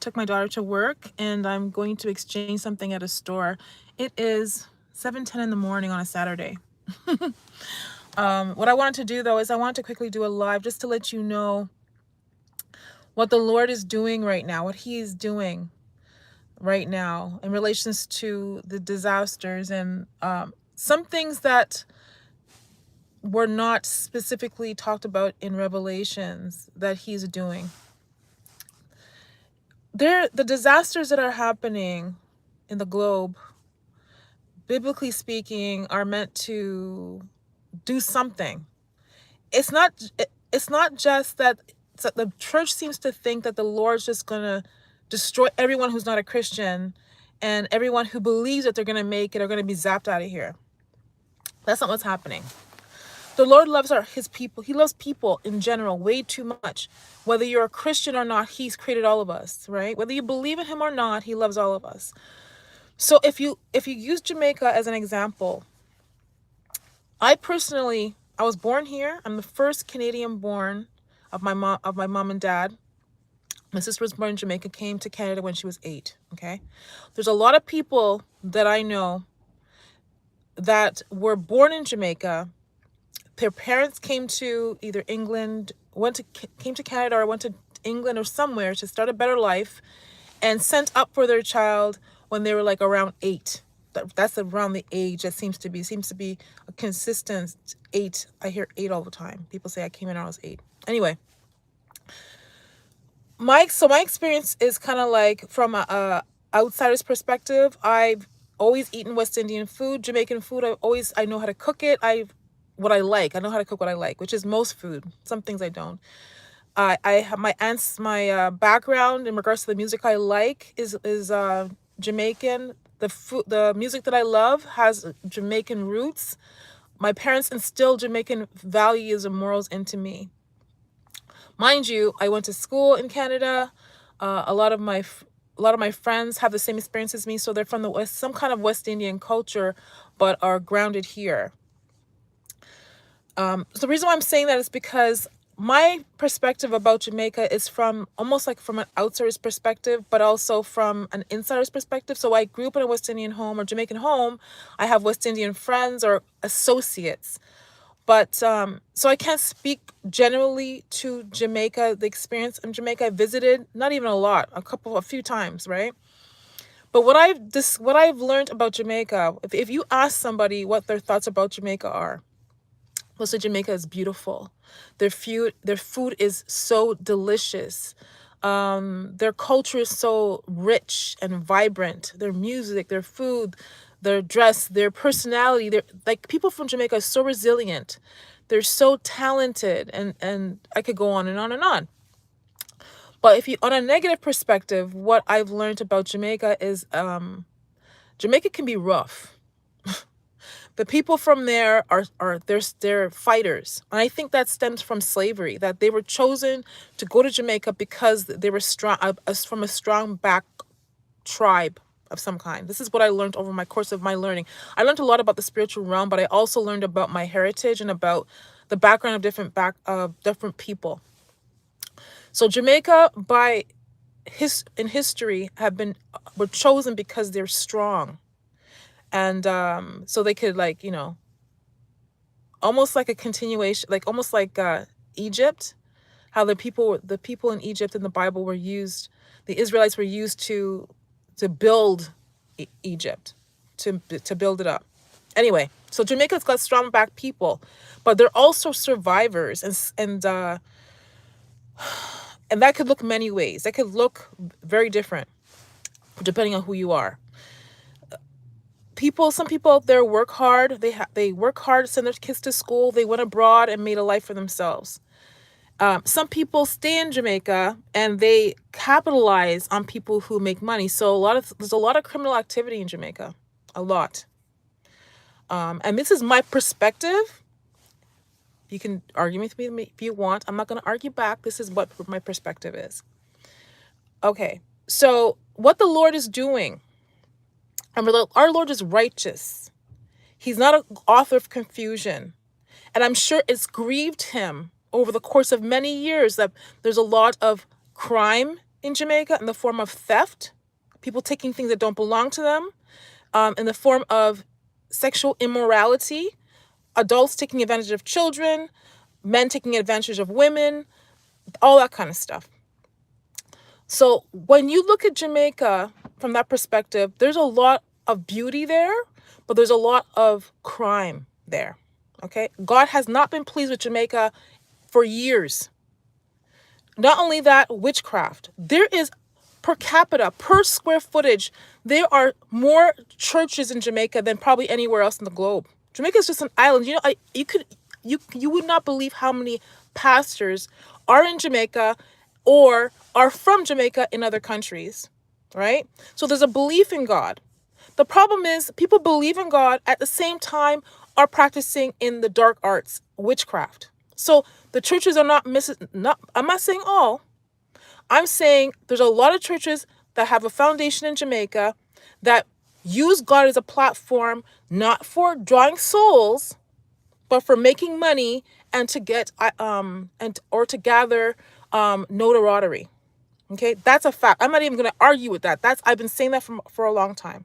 took my daughter to work and I'm going to exchange something at a store. It is 7:10 in the morning on a Saturday. What I wanted to do though is I wanted to quickly do a live just to let you know what the Lord is doing right now, what He is doing right now in relations to the disasters and some things that were not specifically talked about in Revelations that He's doing. The disasters that are happening in the globe, biblically speaking, are meant to do something. It's not just that the church seems to think that the Lord's just gonna destroy everyone who's not a Christian, and everyone who believes that they're gonna make it are gonna be zapped out of here. That's not what's happening. The Lord loves His people. He loves people in general way too much. Whether you're a Christian or not, He's created all of us, right? Whether you believe in Him or not, He loves all of us. So if you use Jamaica as an example, I was born here. I'm the first Canadian born of my mom and dad. My sister was born in Jamaica, came to Canada when she was 8. Okay, there's a lot of people that I know that were born in Jamaica. Their parents came to either England, came to Canada, or went to England or somewhere to start a better life, and sent up for their child when they were like around 8. That's around the age that seems to be a consistent 8. I hear 8 all the time. People say I came in when I was 8. Anyway, my experience is kind of like from a outsider's perspective. I've always eaten West Indian food, Jamaican food. I know how to cook it. I know how to cook what I like, which is most food. Some things I don't. I have my background in regards to the music I like is Jamaican. The music that I love has Jamaican roots. My parents instilled Jamaican values and morals into me. Mind you, I went to school in Canada. A lot of my friends have the same experience as me, so they're from the West, some kind of West Indian culture, but are grounded here. So the reason why I'm saying that is because my perspective about Jamaica is almost like from an outsider's perspective, but also from an insider's perspective. So I grew up in a West Indian home or Jamaican home. I have West Indian friends or associates. But so I can't speak generally to Jamaica, the experience in Jamaica. I visited, not even a lot, a few times, right? But what I've learned about Jamaica, if you ask somebody what their thoughts about Jamaica are, they'll say Jamaica is beautiful. Their food is so delicious. Their culture is so rich and vibrant. Their music, their food, their dress, their personality. They're like, people from Jamaica are so resilient. They're so talented, and I could go on and on and on. But if you, on a negative perspective, what I've learned about Jamaica is Jamaica can be rough. The people from there they're fighters. And I think that stems from slavery, that they were chosen to go to Jamaica because they were strong, from a strong back tribe of some kind. This is what I learned over my course of my learning. I learned a lot about the spiritual realm, but I also learned about my heritage and about the background of different people. So Jamaica, in history, were chosen because they're strong. And so they could, like, almost like a continuation, like almost like Egypt, how the people in Egypt in the Bible were used, the Israelites were used to build Egypt, to build it up. Anyway, so Jamaica's got strong back people, but they're also survivors, and that could look many ways. That could look very different depending on who you are. Some people out there work hard. They work hard, send their kids to school. They went abroad and made a life for themselves. Some people stay in Jamaica and they capitalize on people who make money. So there's a lot of criminal activity in Jamaica, a lot. And this is my perspective. You can argue with me if you want. I'm not going to argue back. This is what my perspective is. Okay, so what the Lord is doing. Our Lord is righteous. He's not an author of confusion. And I'm sure it's grieved him over the course of many years that there's a lot of crime in Jamaica in the form of theft, people taking things that don't belong to them, in the form of sexual immorality, adults taking advantage of children, men taking advantage of women, all that kind of stuff. So when you look at Jamaica from that perspective, there's a lot of beauty there, but there's a lot of crime there. Okay? God has not been pleased with Jamaica for years. Not only that, witchcraft. There is per capita, per square footage, there are more churches in Jamaica than probably anywhere else in the globe. Jamaica is just an island. You know, you would not believe how many pastors are in Jamaica or are from Jamaica in other countries, right? So there's a belief in God. The problem is people believe in God at the same time are practicing in the dark arts, witchcraft. So the churches are not I'm not saying all. I'm saying there's a lot of churches that have a foundation in Jamaica that use God as a platform, not for drawing souls, but for making money and to get or to gather notoriety. Okay, that's a fact. I'm not even going to argue with that. I've been saying that for a long time.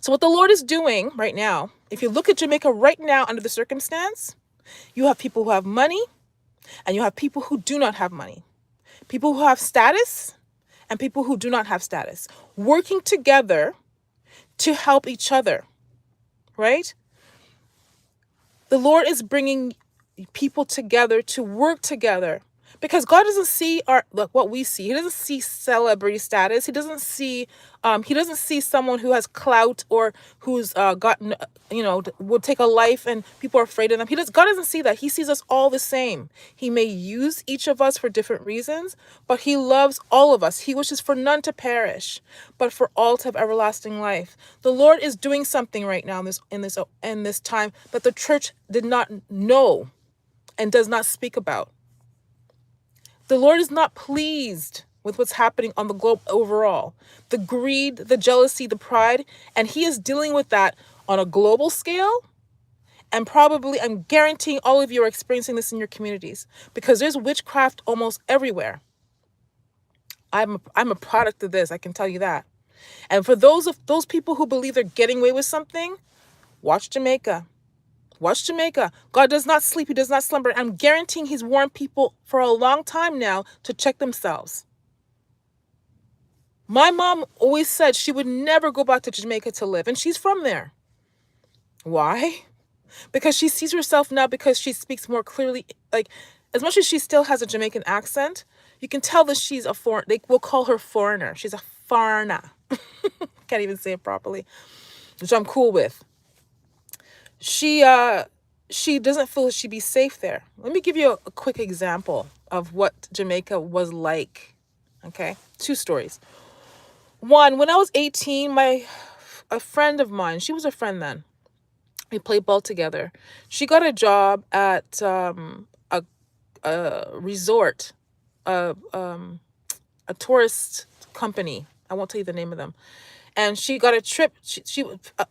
So what the Lord is doing right now, if you look at Jamaica right now under the circumstance, you have people who have money and you have people who do not have money. People who have status and people who do not have status, working together to help each other, right? The Lord is bringing people together to work together because God doesn't see what we see. He doesn't see celebrity status. He doesn't see someone who has clout or who's gotten, will take a life and people are afraid of them. God doesn't see that. He sees us all the same. He may use each of us for different reasons, but he loves all of us. He wishes for none to perish, but for all to have everlasting life. The Lord is doing something right now in this time that the church did not know and does not speak about. The Lord is not pleased with what's happening on the globe overall. The greed, the jealousy, the pride, and he is dealing with that on a global scale. And probably, I'm guaranteeing all of you are experiencing this in your communities because there's witchcraft almost everywhere. I'm a product of this, I can tell you that. And for those people who believe they're getting away with something, watch Jamaica. Watch Jamaica. God does not sleep. He does not slumber. I'm guaranteeing he's warned people for a long time now to check themselves. My mom always said she would never go back to Jamaica to live, and she's from there. Why? Because she sees herself now because she speaks more clearly. Like, as much as she still has a Jamaican accent, you can tell that she's a foreign. They will call her foreigner. She's a foreigner. Can't even say it properly, which I'm cool with. She doesn't feel she'd be safe there. Let me give you a quick example of what Jamaica was like. Okay, 2 stories. One, when I was 18, a friend of mine, she was a friend then. We played ball together. She got a job at a resort, a tourist company. I won't tell you the name of them. And she got a trip. She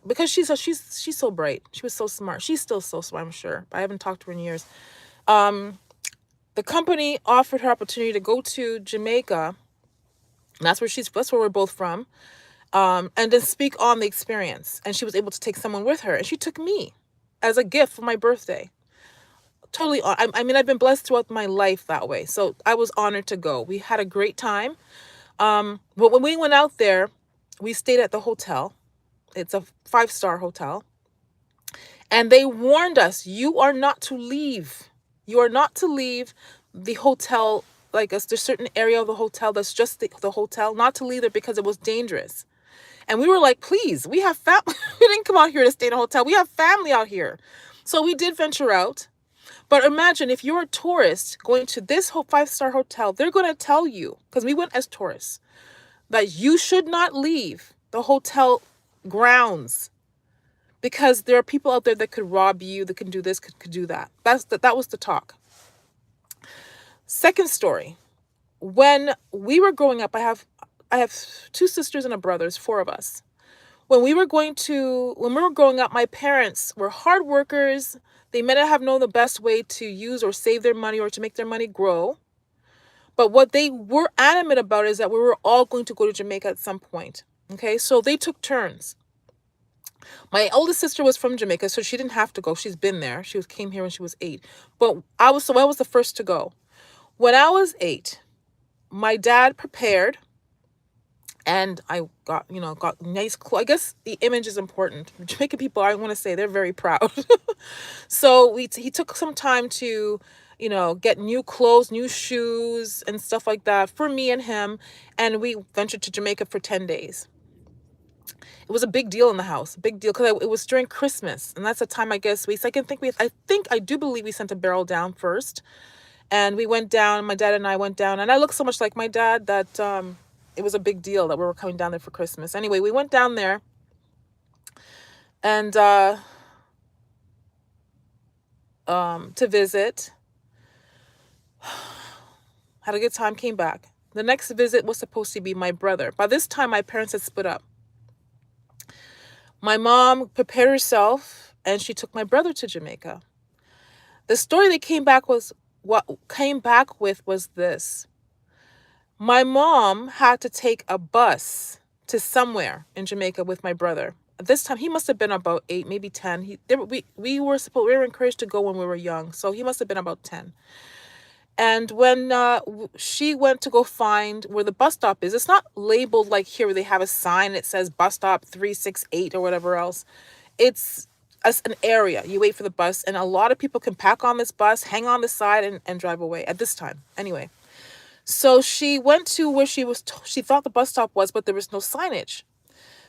because she's so bright. She was so smart. She's still so smart, I'm sure. But I haven't talked to her in years. The company offered her opportunity to go to Jamaica. And that's where we're both from. And then speak on the experience. And she was able to take someone with her. And she took me as a gift for my birthday. Totally. I mean, I've been blessed throughout my life that way. So I was honored to go. We had a great time. But when we went out there, we stayed at the hotel. It's a 5-star hotel. And they warned us, you are not to leave. You are not to leave the hotel. Like, there's a certain area of the hotel that's just the hotel. Not to leave there because it was dangerous. And we were like, please, we have family. We didn't come out here to stay in a hotel. We have family out here. So we did venture out. But imagine if you're a tourist going to this 5-star hotel, they're going to tell you, because we went as tourists, that you should not leave the hotel grounds because there are people out there that could rob you, that can do this, could do that. That was the talk. Second story. When we were growing up, I have 2 sisters and a brother, there's 4 of us. When we were growing up, my parents were hard workers. They may not have known the best way to use or save their money or to make their money grow. But what they were adamant about is that we were all going to go to Jamaica at some point. Okay, so they took turns. My oldest sister was from Jamaica, so she didn't have to go. She's been there. Came here when she was 8. But I was the first to go. When I was 8, my dad prepared, and I got nice clothes. I guess the image is important. Jamaican people, I want to say, they're very proud. So he took some time to, get new clothes, new shoes, and stuff like that for me and him. And we ventured to Jamaica for 10 days. It was a big deal in the house, a big deal, because it was during Christmas, and that's the time, I guess, I do believe we sent a barrel down first, and we went down. My dad and I went down, and I look so much like my dad that it was a big deal that we were coming down there for Christmas. Anyway, we went down there, and to visit. Had a good time, came back. The next visit was supposed to be my brother. By this time, my parents had split up. My mom prepared herself, and she took my brother to Jamaica. The story they came back with was this. My mom had to take a bus to somewhere in Jamaica with my brother. At this time, he must have been about 8, maybe 10. We were encouraged to go when we were young, so he must have been about 10. And when she went to go find where the bus stop is, it's not labeled like here where they have a sign that says bus stop 368 or whatever else. It's an area. You wait for the bus, and a lot of people can pack on this bus, hang on the side, and drive away at this time. Anyway, so she went to where she thought the bus stop was, but there was no signage.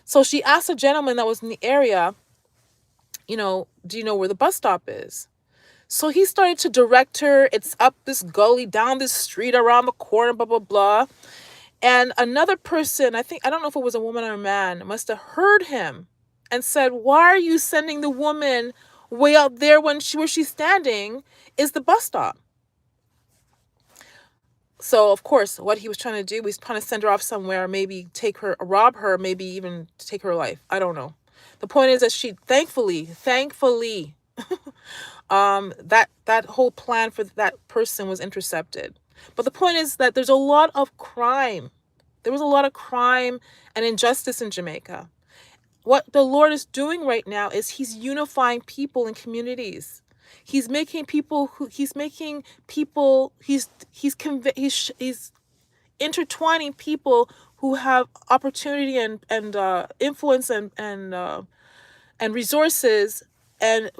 So she asked a gentleman that was in the area, do you know where the bus stop is? So he started to direct her. It's up this gully, down this street, around the corner, blah, blah, blah. And another person, I don't know if it was a woman or a man, must have heard him and said, "Why are you sending the woman way out there where she's standing is the bus stop?" So, of course, what he was trying to do was trying to send her off somewhere, maybe rob her, maybe even take her life. I don't know. The point is that she thankfully, that whole plan for that person was intercepted. But the point is that there's a lot of crime. There was a lot of crime and injustice in Jamaica. What the Lord is doing right now is he's unifying people in communities. He's intertwining people who have opportunity and influence and resources, and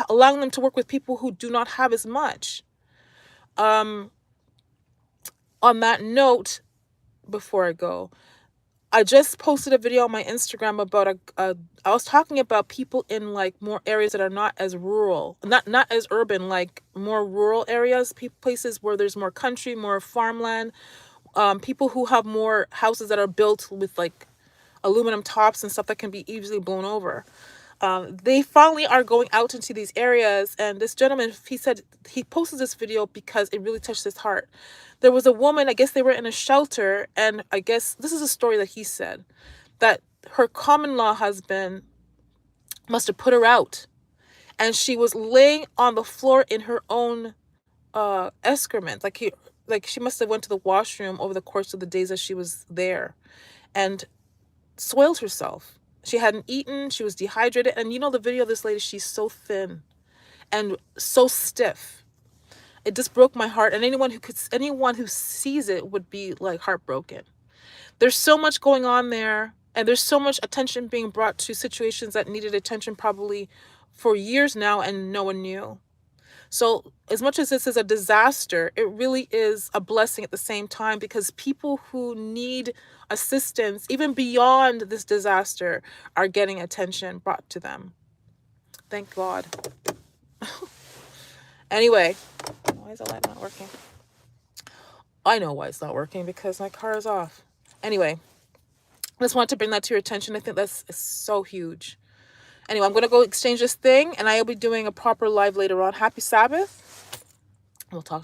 allowing them to work with people who do not have as much. On that note, before I go, I just posted a video on my Instagram about I was talking about people in like more areas that are not as rural, not as urban, like more rural areas, places where there's more country, more farmland, people who have more houses that are built with like aluminum tops and stuff that can be easily blown over. They finally are going out into these areas, and this gentleman, he said he posted this video because it really touched his heart. There was a woman, I guess they were in a shelter, and I guess this is a story that he said, that her common law husband must have put her out, and she was laying on the floor in her own excrement, like she must have went to the washroom over the course of the days that she was there, and soiled herself. She hadn't eaten, she was dehydrated, and the video of this lady, she's so thin and so stiff. It just broke my heart, and anyone who sees it would be like heartbroken. There's so much going on there, and there's so much attention being brought to situations that needed attention probably for years now, and no one knew. So as much as this is a disaster, it really is a blessing at the same time, because people who need assistance, even beyond this disaster, are getting attention brought to them. Thank God. Anyway, why is the light not working? I know why it's not working, because my car is off. Anyway, I just wanted to bring that to your attention. I think that's so huge. Anyway, I'm going to go exchange this thing, and I'll be doing a proper live later on. Happy Sabbath. We'll talk to you.